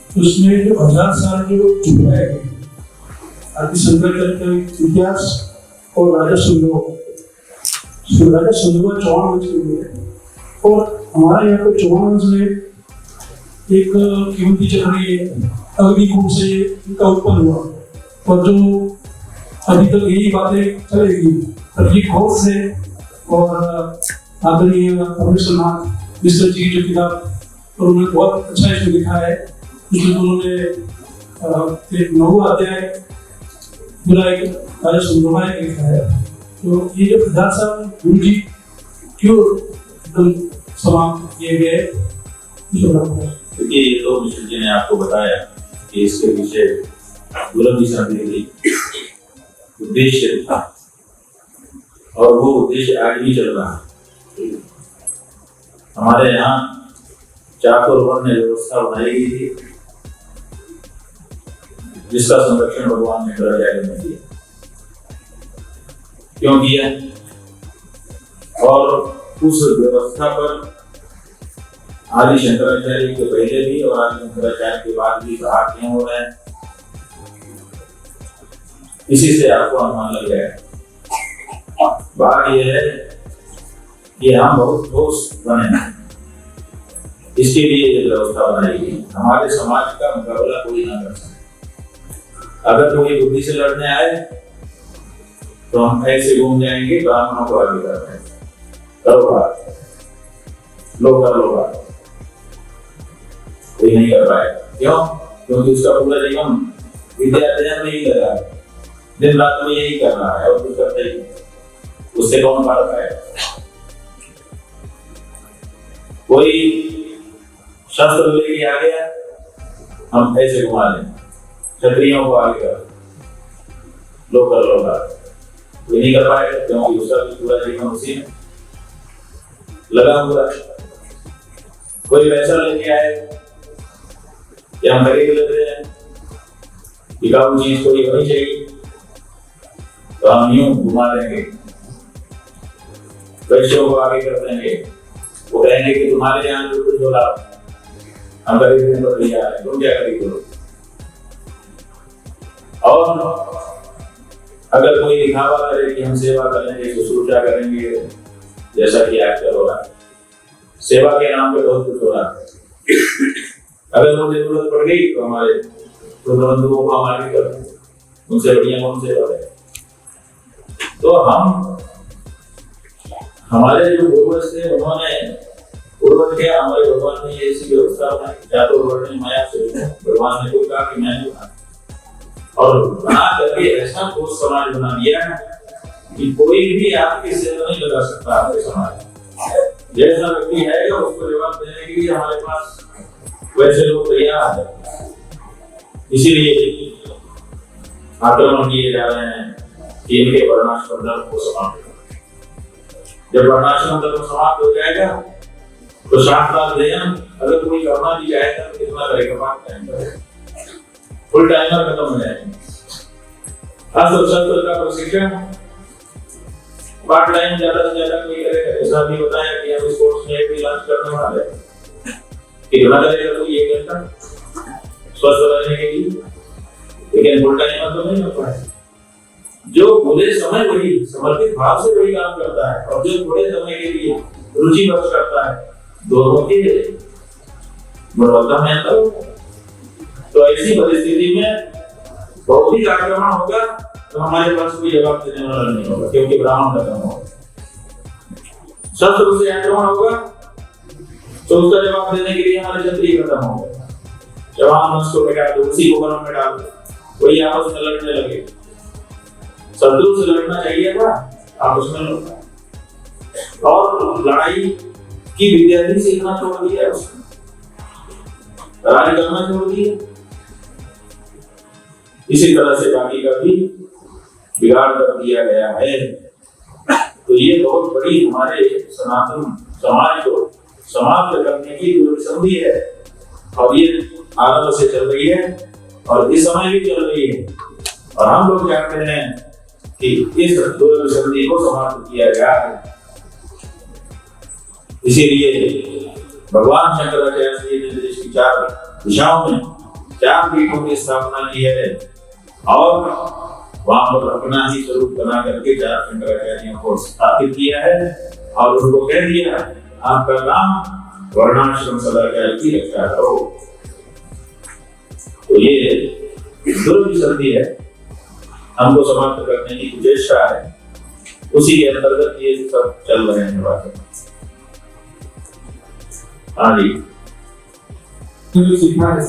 उसमें जो 1000 साल जो चुका है आदि शंकराचार्य का इतिहास और राजा सुंदर 54 वंश के लिए, और हमारे यहाँ पे 54 वंश में एक कीमती चल रही है अग्निकुंड से इनका उत्पन्न हुआ, और जो अभी तक यही बातें चलेगी। और ये कोर्स है और आदरणीय परमेश्वरनाथ मिश्र जी की जो किताब, और उन्होंने बहुत अच्छा इसमें लिखा है। उसमें उन्होंने एक 9वां अध्याय पूरा एक राजा सुंदरमा लिखा है। तो ये जो 1000 साल गुरु जी क्यों एकदम समाप्त किए गए, क्योंकि ये तो मिश्र जी ने आपको बताया कि इसके पीछे बुलंदी संदेश उद्देश्य था, और वो उद्देश्य आज भी चल रहा है। हमारे यहाँ चाकोर वर्ण व्यवस्था बनाई गई थी, जिसका संरक्षण भगवान ने शंकराचार्य ने किया। क्यों किया? और उस व्यवस्था पर आदि शंकराचार्य के पहले भी और आदि शंकराचार्य के बाद भी कहा क्यों हो रहा है, इसी से आपको अनुमान लग जाएगा। बात यह है कि हम बहुत ठोस बने हैं, इसके लिए ये व्यवस्था बनाई गई। हमारे समाज का मुकाबला कोई ना कर सके। अगर कोई बुद्धि से लड़ने आए तो हम ऐसे घूम जाएंगे, ब्राह्मणों को आगे करते हैं, करो बात, लो कर लो बात, कोई नहीं कर पाएगा। क्यों? क्योंकि उसका पूरा जीवन विद्या अध्ययन में ही लगा है, दिन रात में यही कर रहा है और कुछ करता ही नहीं। उससे कौन पार पाएगा? कोई शस्त्र लेके आ गया, हम ऐसे घुमा लें, क्षत्रियों को आगे कर लो कर लो बात, कोई नहीं कर पाएगा, क्योंकि उसका भी पूरा जीवन उसी में लगा हुआ है। कोई पैसा लेके आए कि हम खरीद लेते हैं, टिकाऊ चीज कोई होनी चाहिए, तो हम यूं घुमा देंगे, पैसों को आगे कर देंगे। वो कहेंगे कि तुम्हारे यहाँ जो कुछ हो रहा हम खरीदने को तैयार है, तुम क्या खरीदो। और अगर कोई दिखावा करे कि हम सेवा करेंगे, शुश्रूषा करेंगे, जैसा कि आजकल हो रहा है, सेवा के नाम पे बहुत कुछ हो रहा है। अगर उन्हें जरूरत पड़ गई तो हमारे बंधुओं को हम आगे कर देंगे, उनसे बढ़िया कौन सेवा करें। तो हम हमारे जो पूर्वज थे उन्होंने पूर्वज के हमारे भगवान ने ऐसी व्यवस्था बनाई, चातुर वर्ण माया से भगवान ने तो कहा कि मैं नहीं बना, और बना करके ऐसा ठोस समाज बना दिया है कि कोई भी आपके सिर नहीं लगा सकता। आपके समाज जैसा व्यक्ति है उसको जवाब देने के लिए हमारे पास वैसे लोग तैयार हैं। इसीलिए आक्रमण किए जा रहे हैं कि इनके वर्णाश्रम धर्म को समाप्त करें। जब वर्णाश्रम धर्म समाप्त हो जाएगा तो शास्त्राध्ययन अगर कोई करना भी चाहेगा तो कितना करेगा, बात करेगा, फुल टाइमर खत्म हो जाएंगे। अस्त्र शस्त्र का प्रशिक्षण पार्ट टाइम ज्यादा से ज्यादा कोई करेगा। ऐसा भी बताया कि हम स्पोर्ट्स में भी लॉन्च करने वाले हैं। कितना करेगा तो ये घंटा स्वस्थ रहने के लिए, लेकिन फुल टाइमर तो नहीं हो पाएगा। जो पूरे समय वही समर्पित भाव से वही काम करता है और जो थोड़े समय के लिए रुचिवश करता है, दोनों की गुणवत्ता में अंतर होगा। तो ऐसी परिस्थिति में भौतिक आक्रमण होगा तो हमारे पास कोई जवाब देने वाला नहीं होगा, क्योंकि ब्राह्मण खत्म होगा। शस्त्र से आक्रमण होगा तो उसका जवाब देने के लिए हमारे क्षत्रिय खत्म हो गए। जवान वंश को बैठा दो, उसी को वनों में डाल दो, वही आपस में लड़ने लगे। शत्रु से लड़ना चाहिए था, आपस में लड़ना। और लड़ाई की विद्या भी सीखना छोड़ दिया उसने, लड़ाई करना छोड़ दिया। इसी तरह से बाकी का भी बिगाड़ कर दिया गया है। तो ये बहुत बड़ी हमारे सनातन समाज को समाप्त करने की दुर्विसंधि है और ये आरंभ से चल रही है और इस समय भी चल रही है। और हम लोग चाहते हैं कि इस दुर्विसंधि को समाप्त किया जाए। इसीलिए भगवान शंकराचार्य जी ने देश की 4 दिशाओं में 4 पीठों की स्थापना की है और वहां पर अपना ही स्वरूप बना करके 4 शंकराचार्यों को स्थापित किया है और उनको कह दिया आपका काम वर्णाश्रम सदाचार की रक्षा करो। तो ये दुर्विसंधि है, हमको समाप्त करने की चेष्टा है, उसी के अंतर्गत ये सब चल रहे हैं बातें। हाँ जी, तो सीखना है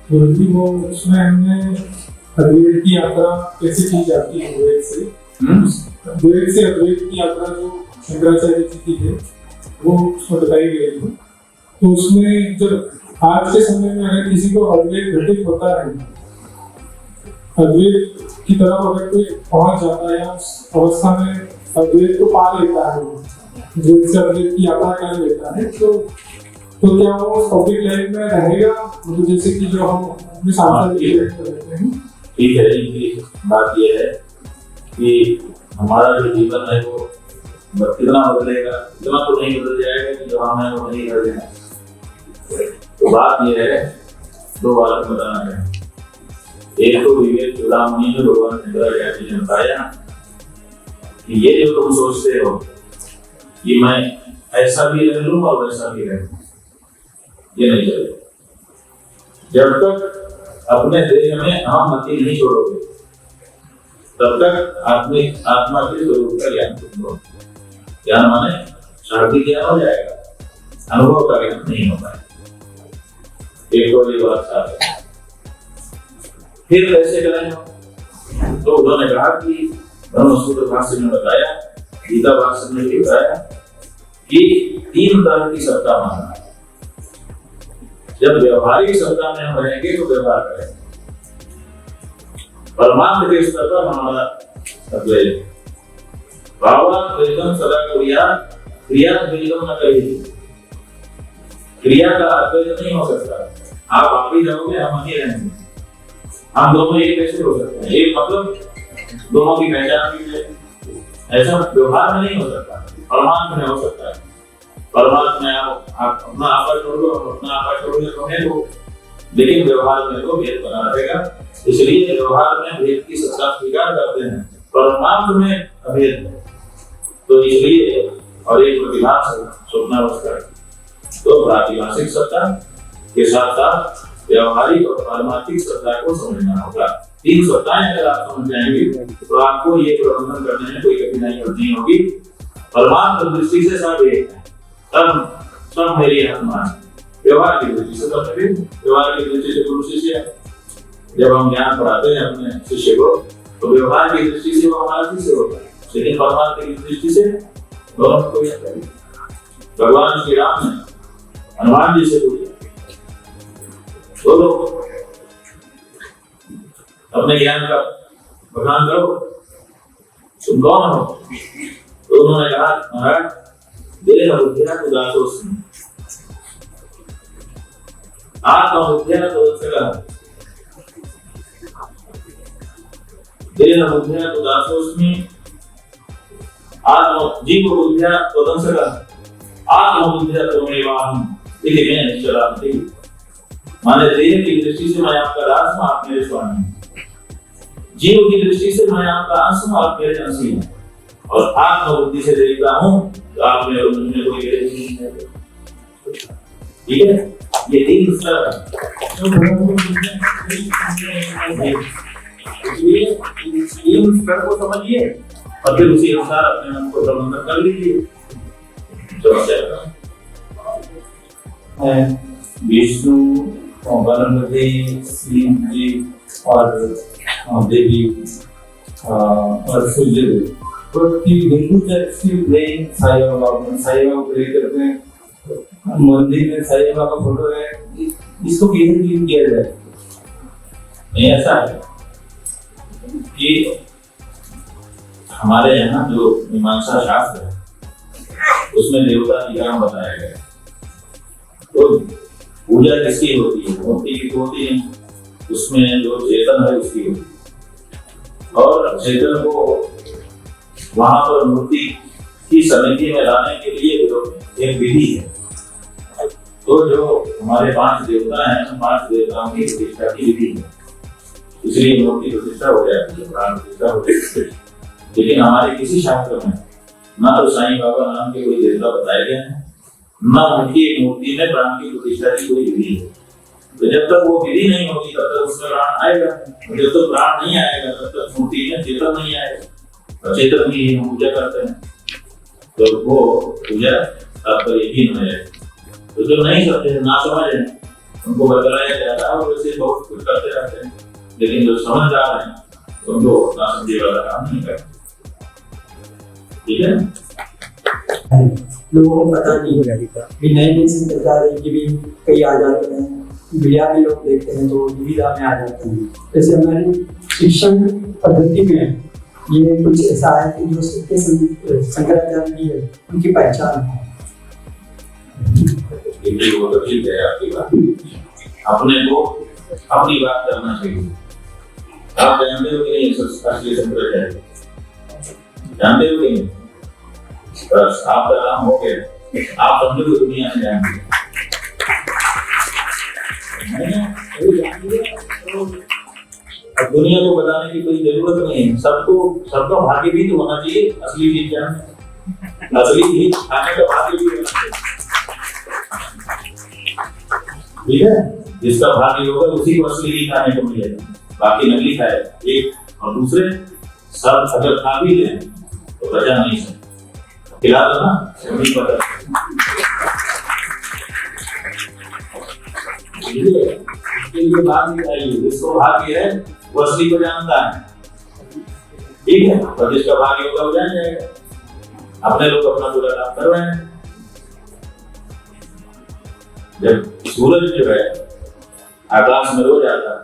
गुरुजी वो उसमें हमने अद्वैत की यात्रा कैसे की जाती है, द्वैत से अद्वैत की यात्रा जो शंकराचार्य जी की है वो उसमें बताई गई है। तो उसमें जब आज के समय में अगर किसी को अद्वैत घटित होता है, अद्वैत की तरफ अगर कोई पहुंच जाता है या उस अवस्था में अद्वैत को पा लेता है, द्वैत से अद्वैत की यात्रा कर लेता है, तो क्या वो पब्लिक लाइफ में रहेगा? मतलब जैसे कि जो हम अपने सांसद रहते हैं। ठीक है, इनकी बात यह है कि हमारा जो जीवन है वो कितना बदलेगा, इतना तो नहीं बदल जाएगा कि जो हम है वो नहीं बदलेगा। तो बात यह है, 2 बातें बताना है। एक तो विवेक चूड़ामणि में भगवान शंकराचार्य जी ने बताया कि ये जो तुम सोचते हो कि मैं ऐसा भी रह लूं और वैसा भी रह लूं, ये नहीं चलेगा। जब तक अपने देह में अहम मति नहीं छोड़ोगे तब तक आत्मा के स्वरूप का ज्ञान तुम लो। ज्ञान माने शाब्दिक ज्ञान हो जाएगा, अनुभव का ज्ञान नहीं हो पाएगा। एक तो ये बात साफ है। फिर कैसे करें? तो उन्होंने कहा कि ब्रह्मसूत्र भाष्य में बताया, गीता भाष्य में भी बताया कि 3 तरह की सत्ता माना। जब व्यवहारिक सत्ता में हम रहेंगे तो व्यवहार करेंगे, परमात्म के स्तर पर हमारा अद्वैत भावाद्वैतम सदा कुर्यात् क्रियाद्वैतम न करेगी। क्रिया का अद्वैत नहीं हो सकता। आप ही जाओगे, हम ही रहेंगे। हम दोनों एक कैसे हो सकते हैं? एक मतलब दोनों की पहचान भी है, ऐसा व्यवहार में नहीं हो सकता। परमात्मा में हो सकता है। परमात्मा में आप अपना आपा छोड़ दो, अपना आपा छोड़ दो तो है वो, लेकिन व्यवहार में तो भेद बना रहेगा। इसलिए व्यवहार में भेद की सत्ता स्वीकार करते हैं, परमात्मा में अभेद है। तो इसलिए और एक प्रतिभास स्वप्नावस्था, तो प्रातिभाषिक सत्ता के साथ साथ व्यवहारिक और पारमार्थिक सत्ता को समझना होगा। 3 सत्ताएं अगर आप समझ जाएंगे तो आपको ये प्रबंधन करने में कोई कठिनाई नहीं होगी। परमात्मा दृष्टि से सब एक है, सब मेरी आत्मा है। व्यवहार की दृष्टि से सब एक, व्यवहार की दृष्टि से गुरु शिष्य। जब हम ज्ञान पढ़ाते हैं अपने शिष्य को तो व्यवहार की दृष्टि से वो हमारा शिष्य होता है, लेकिन परमात्मा की दृष्टि से दोनों को याद करें। भगवान श्री राम ने हनुमान जी से पूछा, बोलो अपने ज्ञान का बखान करो, तुम कौन हो? तो उन्होंने कहा, महाराज देह बुद्धिया तो दासोस्मि, आत्मा बुद्धिया तो वत्सलः, तेन बुद्ध्या तदासोऽस्मि जीवबुद्ध्या त्वदंशकः आत्मबुद्ध्या त्वमेवाहम् इति मे निश्चलान्ति। माने देह की दृष्टि से मैं आपका दास हूं, आप मेरे स्वामी हैं। जीव की दृष्टि से मैं आपका अंश हूं, आप मेरे अंशी हैं। और आत्मबुद्धि से देखता हूं तो आप मेरे मुझे कोई भेद नहीं है। ठीक है, ये तीन स्तर है। इसलिए तीन स्तर को समझिए और फिर उसी अनुसार अपने मन को प्रबंधन कर लीजिए। विष्णु बलरामदेव श्री जी और देवी और सूर्य देव तो हिंदू चर्च की प्रेम साईं बाबा प्रे करते हैं, मंदिर में साईं बाबा का फोटो है, इसको किधर क्लीन किया जाए? नहीं, ऐसा है कि हमारे यहाँ जो मीमांसा शास्त्र है उसमें देवता विग्रह बताया गया है। तो पूजा किसकी होती है? मूर्ति की होती है, उसमें जो चेतन है उसकी होती है। और चेतन को वहां पर मूर्ति की समिति में लाने के लिए जो एक विधि है, तो जो हमारे 5 देवता हैं, 5 देवताओं की प्रतिष्ठा की विधि है, इसलिए मूर्ति प्रतिष्ठा हो जाती है, प्राण प्रतिष्ठा हो जाती है। लेकिन हमारे किसी शास्त्र में न तो साईं बाबा नाम के कोई देवता बताए गए हैं, न उनकी एक मूर्ति में प्राण की प्रतिष्ठा की कोई विधि है। तो जब तक वो विधि नहीं होगी तब तक उसमें प्राण आएगा, जब तक प्राण नहीं आएगा तब तक मूर्ति में चेतन नहीं आएगा। चेतन की हम पूजा करते हैं तो वो पूजा तात्पर्य ही नहीं है। तो जो नहीं समझे, ना समझ है, उनको बतलाया जाता है और वैसे बहुत कुछ करते रहते हैं, लेकिन जो समझदार हैं उनको ना समझे वाला काम नहीं करते। ठीक है, लोगों को पता नहीं है कि नए संप्रदाय की भी कई आ जाते हैं, मीडिया में लोग देखते हैं तो दुविधा में आ जाते हैं। जैसे हमारी शिक्षण पद्धति में ये कुछ ऐसा है कि जो सत्य शंकराचार्य की है उनकी पहचान है। वो ठीक है आपकी बात, अपने को अपनी बात करना चाहिए। आप जानते हो कि नहीं असली शंकराचार्य? जानते हो कि नहीं? बस आपका काम हो गया, आप समझो कि दुनिया में जाएंगे। अब दुनिया को बताने की कोई जरूरत नहीं है, सबका भाग्य भी तो होना चाहिए असली चीज जानने, असली चीज खाने का भाग्य भी होना चाहिए। ठीक है, जिसका भाग्य होगा उसी को असली चीज खाने को मिलेगा, बाकी नकली खाए। एक और दूसरे सब अगर खा भी ले तो बचा नहीं सकते, खिला दो ना, नहीं पता। ये बात बताइए, जिसको भाग्य है वो असली को जानता है। ठीक है, और जिसका भाग्य होगा वो जान जाएगा। अपने लोग अपना पूरा काम कर रहे हैं। जब सूरज जो है आकाश में रोज आता है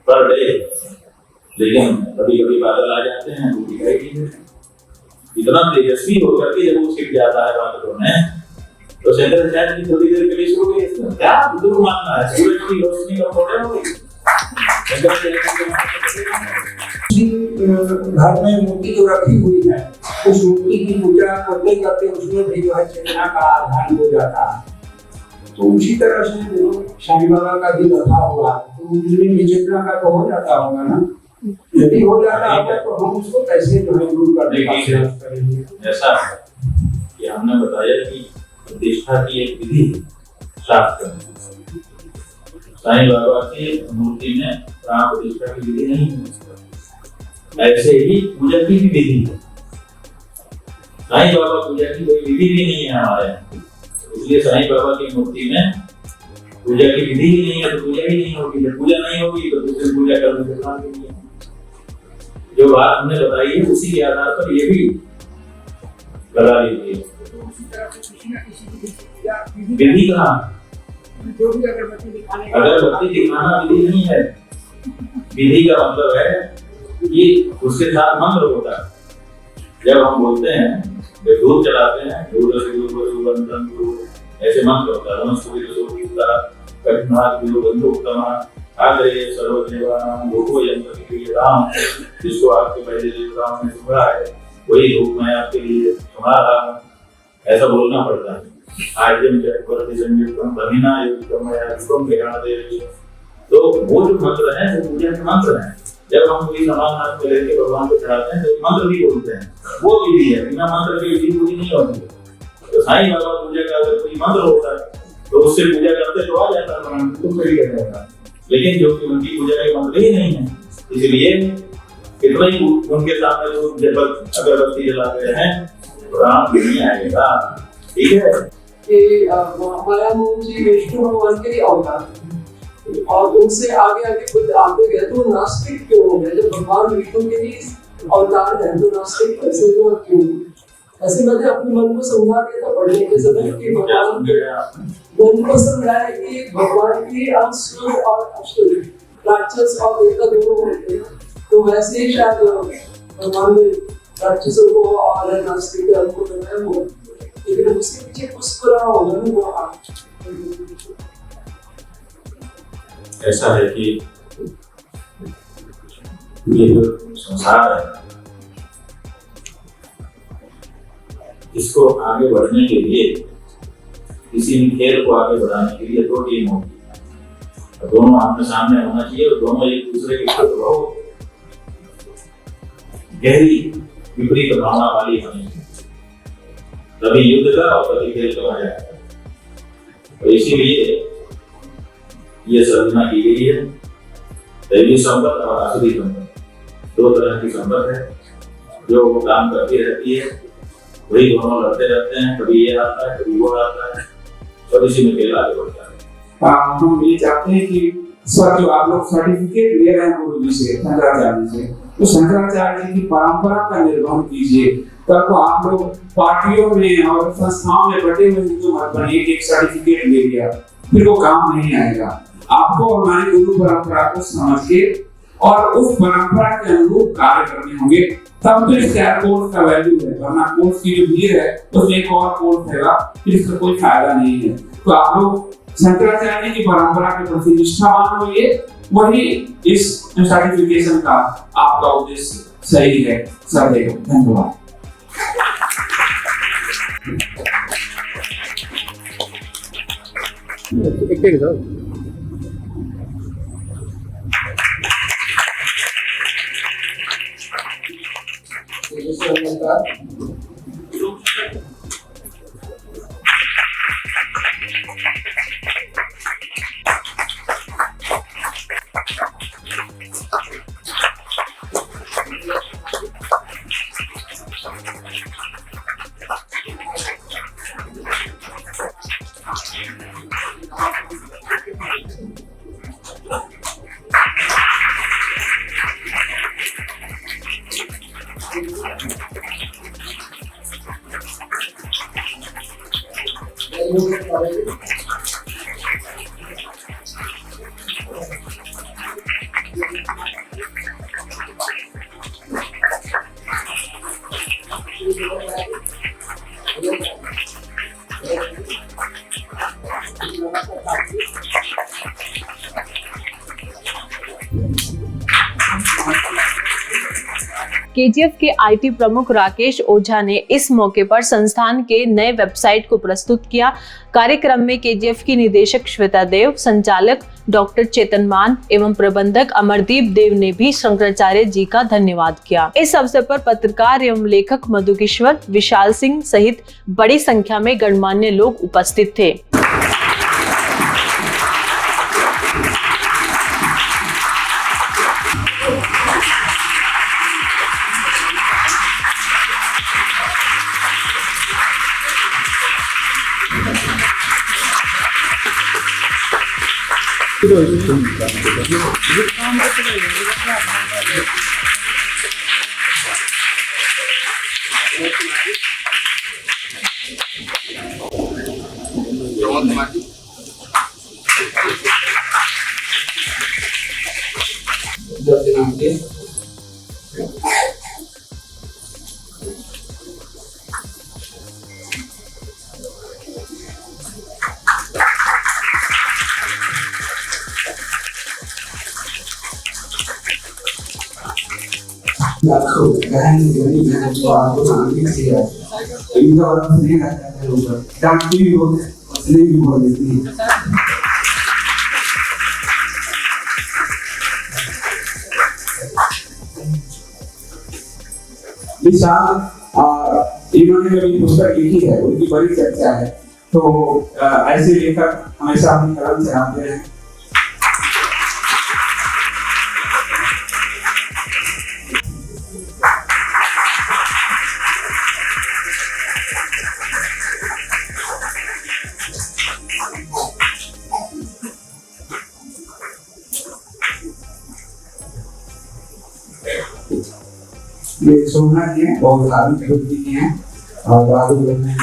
पर डे, लेकिन कभी कभी बादल आ जाते हैं वो दिखाई नहीं देते। इतना तेजस्वी होकर के जब वो छिप जाता है बादलों में तो शंकराचार्य की थोड़ी देर के लिए शुरू हुई, क्या बुजुर्ग मानना है? सूरज की रोशनी का थोड़े हो गई। घर में मूर्ति जो रखी हुई है उस मूर्ति की पूजा करते करते उसमें भी जो है चेतना का आधान हो जाता है। तो उसी तरह से जो साईं बाबा का भी रखा हुआ तो उसमें भी चेतना का तो हो जाता होगा ना। यदि हो जाता होगा तो हम उसको कैसे जो है दूर करने का प्रयास करेंगे। ऐसा कि हमने बताया कि प्रतिष्ठा की एक विधि शास्त्र में, साईं बाबा की मूर्ति में प्राण प्रतिष्ठा की विधि नहीं है। ऐसे ही पूजा की भी विधि है। साईं बाबा पूजा की कोई विधि भी नहीं है हमारे यहाँ, इसलिए साईं बाबा की मूर्ति में पूजा की विधि ही नहीं है तो पूजा ही नहीं होगी। जब पूजा नहीं होगी तो दूसरी पूजा करने के काम नहीं है। जो बात हमने बताई है उसी के आधार पर ये भी लगा लीजिए। विधि कहाँ? अगरबत्ती दिखाना विधि नहीं है। विधि का मतलब है कि उसके साथ मंत्र होता है। जब हम बोलते हैं धूप चलाते हैं, ऐसे मंत्र होता है। आग्रे सर्वदेवानां धूपो यंत्रक्रियताम, जिसको आपके पहले देवताओं ने सुना है वही धूप मैं आपके लिए सुना रहा हूँ, ऐसा बोलना पड़ता है। आद्यम चक्रवर्ती संयुक्तम बहिना युक्तम या विक्रम विराणदेव, तो वो जो मंत्र है वो पूजा के मंत्र है। जब हम कोई सामान हाथ में लेके भगवान को चढ़ाते हैं तो मंत्र भी बोलते हैं, वो विधि है, बिना मंत्र की विधि पूरी नहीं होती। तो साईं बाबा पूजा का अगर कोई मंत्र होता है तो उससे पूजा करते तो आ जाता है, तो सही कर जाता। लेकिन जो कि उनकी पूजा के मंत्र ही नहीं है, इसलिए कितना ही उनके सामने जो अगरबत्ती जलाते हैं तो राम नहीं आएगा। ठीक है, कि माया मोहन जी विष्णु भगवान के लिए अवतार और उनसे आगे आगे खुद आगे गए तो नास्तिक क्यों हो गए? जब भगवान विष्णु के लिए अवतार है तो नास्तिक कैसे हुआ, क्यों? ऐसे मैंने अपने मन को समझा दिया था पढ़ने के समय कि भगवान मन को समझाया कि भगवान की असुर और असुर, राक्षस और देवता दोनों होते हैं, तो वैसे ही शायद भगवान ने राक्षसों को और नास्तिक को बनाया हो, लेकिन उसके पीछे कुछ तो रहा होगा ना वो। ऐसा है कि ये जो संसार है इसको आगे बढ़ने के लिए, किसी भी खेल को आगे बढ़ाने के लिए दो टीम होती है, तो दोनों आमने सामने होना चाहिए और दोनों एक दूसरे के साथ बहुत गहरी विपरीत भावना वाली होनी चाहिए, तभी युद्ध का और तभी खेल का मजा आता है। तो इसीलिए ये सर्जना की गई है। दैवी संपत्ति और आसुरी संपत्ति, दो तरह की संपत्ति है जो वो काम करती रहती है, वही दोनों लड़ते रहते हैं, कभी ये आता है कभी वो आता है, और इसी में खेल आगे बढ़ता है। हम ये चाहते हैं कि सर जो आप लोग सर्टिफिकेट ले रहे हैं गुरु जी से, शंकराचार्य से, तो शंकराचार्य जी की परंपरा का निर्वहन कीजिए, तब आप लोग पार्टियों में और संस्थाओं में बटे हुए हिंदू मत बनिए कि एक सर्टिफिकेट ले लिया फिर वो काम नहीं आएगा। आपको हमारी गुरु परंपरा को समझ के और उस परंपरा के अनुरूप कार्य करने होंगे, तब तो इस कोर्स का वैल्यू है, वरना कोर्स की जो भीड़ है उसमें एक और कोर्स हैगा, फिर इसका कोई फायदा नहीं है। तो आप लोग शंकराचार्य की परंपरा के प्रति निष्ठावान होइए, वही इस सर्टिफिकेशन का आपका उद्देश्य सही है। सर धन्यवाद। केजीएफ के आईटी प्रमुख राकेश ओझा ने इस मौके पर संस्थान के नए वेबसाइट को प्रस्तुत किया। कार्यक्रम में केजीएफ की निदेशक श्वेता देव, संचालक डॉक्टर चेतन मान एवं प्रबंधक अमरदीप देव ने भी शंकराचार्य जी का धन्यवाद किया। इस अवसर पर पत्रकार एवं लेखक मधुकिश्वर, विशाल सिंह सहित बड़ी संख्या में गणमान्य लोग उपस्थित थे। आपको बहन गरीब है तो आपको शांति से है इनका और नहीं रहता है ऊपर डांटती भी हो उसने भी बोल देती है इस साल इन्होंने जो पुस्तक लिखी है उनकी बड़ी चर्चा है तो ऐसे लेखक हमेशा अपनी कलम चलाते हैं ये सोमनाथ जी हैं बहुत धार्मिक व्यक्ति जी हैं और बहादुर हैं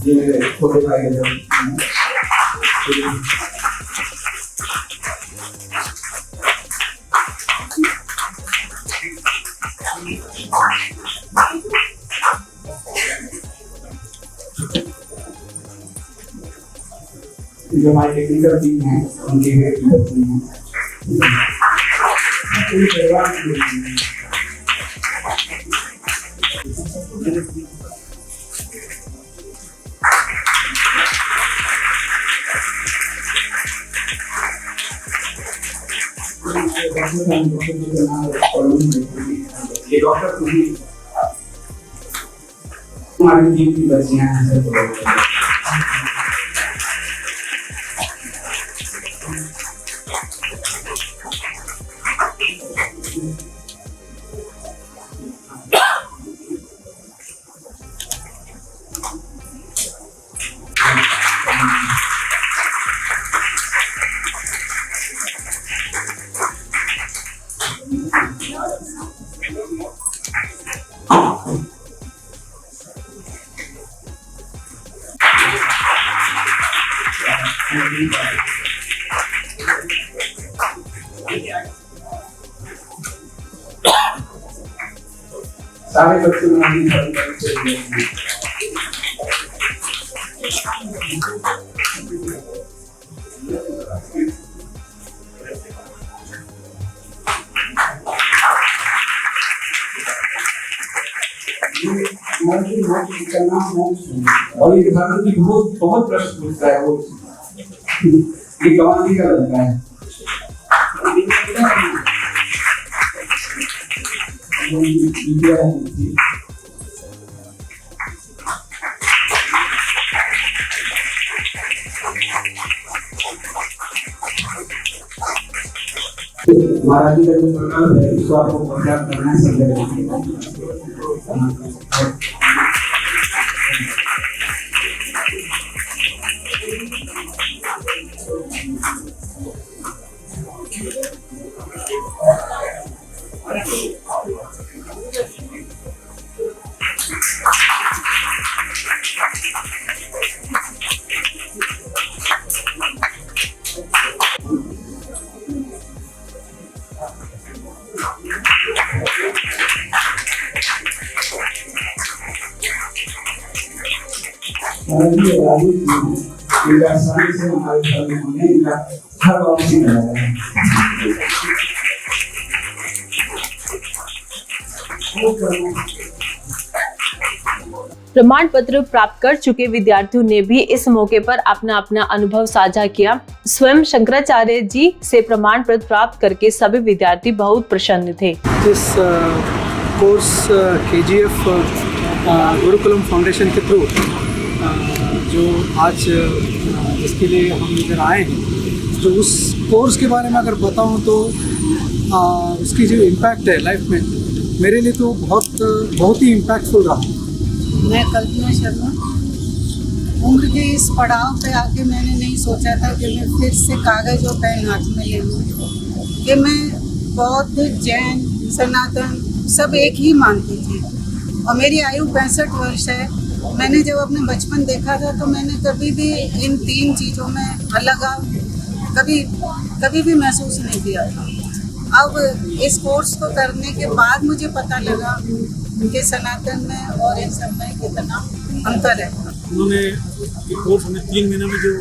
ये छोटे भाई हैं जो हमारे टेक्निकल टीम है उनकी बच्ची हैं पूरी परिवार की ये डॉक्टर खुद ही हमारी टीम की बच्चियां हैं सारे बच्चे नहीं चाहिए और ये धारण की बहुत प्रश्न पूछता है वो ये कमाल का लड़का है महाराज जी का जो प्रकल्प है इसको आपको प्रचार करना है सब प्रमाण पत्र प्राप्त कर चुके विद्यार्थियों ने भी इस मौके पर अपना अपना अनुभव साझा किया। स्वयं शंकराचार्य जी से प्रमाण पत्र प्राप्त करके सभी विद्यार्थी बहुत प्रसन्न थे। इस कोर्स KGF गुरुकुलम फाउंडेशन के थ्रू जो आज जिसके लिए हम इधर आए हैं, जो उस कोर्स के बारे में अगर बताऊं तो उसकी जो इम्पैक्ट है लाइफ में मेरे लिए तो बहुत ही इम्पैक्टफुल रहा। मैं कल्पना शर्मा। उम्र के इस पड़ाव पे आके मैंने नहीं सोचा था कि मैं फिर से कागज़ और पेन हाथ में ले लूँ, कि मैं बौद्ध, जैन, सनातन सब एक ही मानती थी और मेरी आयु 65 वर्ष है। मैंने जब अपने बचपन देखा था तो मैंने कभी भी इन 3 चीज़ों में अलगाव कभी भी महसूस नहीं किया था। अब इस कोर्स को करने के बाद मुझे पता लगा कि सनातन में और इन सब में कितना अंतर है। उन्होंने ये कोर्स हमें 3 महीने में जो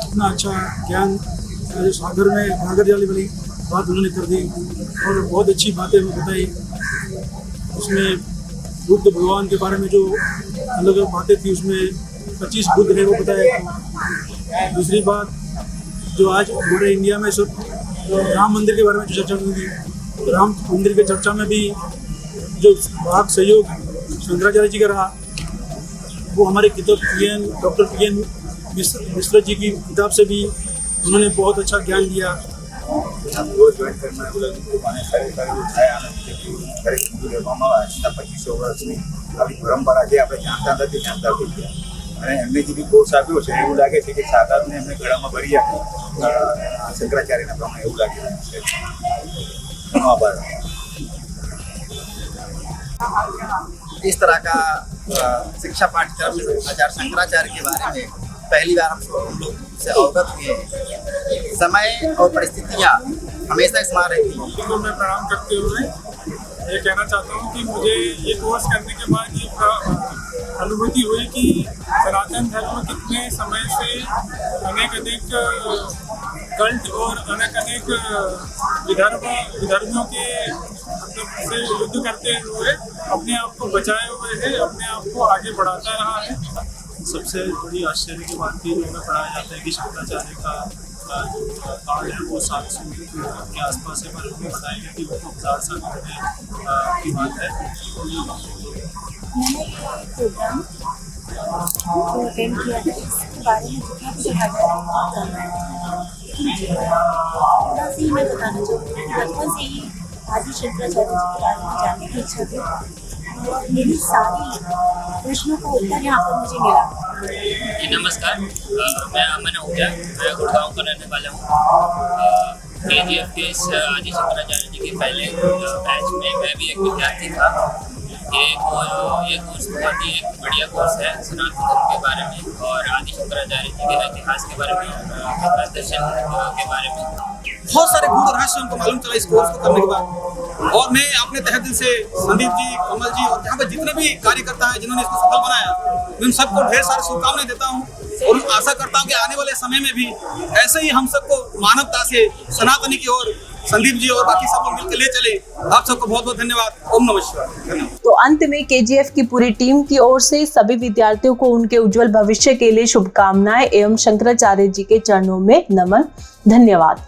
इतना अच्छा ज्ञान सागर में भागर जाली वाली बात उन्होंने कर दी और बहुत अच्छी बातें हमें बताई। उसमें बुद्ध भगवान के बारे में जो अलग अलग बातें थी, उसमें 25 बुद्ध है वो बताया। दूसरी बात जो आज हमारे इंडिया में राम मंदिर के बारे में जो चर्चा हुई थी, राम मंदिर की चर्चा में भी जो भाग सहयोग शंकराचार्य जी का रहा, वो हमारे किताब डॉक्टर PN मिश्रा जी की किताब से भी उन्होंने बहुत अच्छा ज्ञान दिया। ज्वाइन करना છેલ્લા 25 વર્ષની આવી પરંપરા જે આપણે જાણતા નથી જાણતા થઈ ગયા અને એમને જે બી કોર્સ આપ્યો છે એવું લાગે છે કે સાકારને એમને ગળામાં ભરી આપી શંકરાચાર્યના પ્રમાણે એવું લાગી રહ્યું છે। ઘણો આભાર। इस तरह का शिक्षा पाठ्यक्रम आचार्य शंकराचार्य के बारे में पहली बार हम लोग से अवगत हुए हैं। समय और परिस्थितियाँ हमेशा समान रहती हैं। तो मैं प्रणाम करते हुए ये कहना चाहता हूँ कि मुझे ये कोर्स करने के बाद ये अनुभूति हुई कि सनातन धर्म कितने समय से अनेक कल्ट और अनेक विधर्मियों के मतलब से युद्ध करते हुए अपने आप को बचाए हुए है, अपने आप को आगे बढ़ाता रहा है। सबसे बड़ी आश्चर्य की बात थी जो हमें पढ़ाया जाता है कि शंकराचार्य का जो काल है वो 700 के आसपास है, पर हमें बताया गया कि वो 1000 साल पहले की बात है। प्रोग्राम को अटेंड किया था, इसके बारे में जितना भी कहा जाए थोड़ा सी मैं बताना चाहूँगी कि बचपन से ही आदि शंकराचार्य जी के बारे में जानने की इच्छा थी और मेरी सारी प्रश्नों का उत्तर यहाँ पर मुझे मिला। नमस्कार, मैं अमन आहूजा, मैं गुड़गांव का रहने वाला हूँ। KGF के इस आदि शंकराचार्य जी के पहले बैच में मैं भी एक विद्यार्थी था। ये कोर्स बहुत ही एक बढ़िया कोर्स है सनातन धर्म के बारे में और आदि शंकराचार्य जी के इतिहास के बारे में, दर्शन के बारे में। बहुत सारे गुण रहस्य हमको मालूम चला इस कोर्स को करने के बाद और मैं अपने तहे दिल से संदीप जी, कमल जी और यहाँ पे जितने भी कार्यकर्ता हैं जिन्होंने इसको सफल बनाया, उन सबको ढेर सारी शुभकामनाएं देता हूँ और आशा करता हूँ कि आने वाले समय में भी ऐसे ही हम सबको मानवता से सनातनी की ओर संदीप जी और बाकी सब लोग मिलकर ले चले। आप सबको बहुत बहुत धन्यवाद। ओम नमः शिवाय। तो अंत में KGF की पूरी टीम की ओर से सभी विद्यार्थियों को उनके उज्जवल भविष्य के लिए शुभकामनाएं एवं शंकराचार्य जी के चरणों में नमन। धन्यवाद।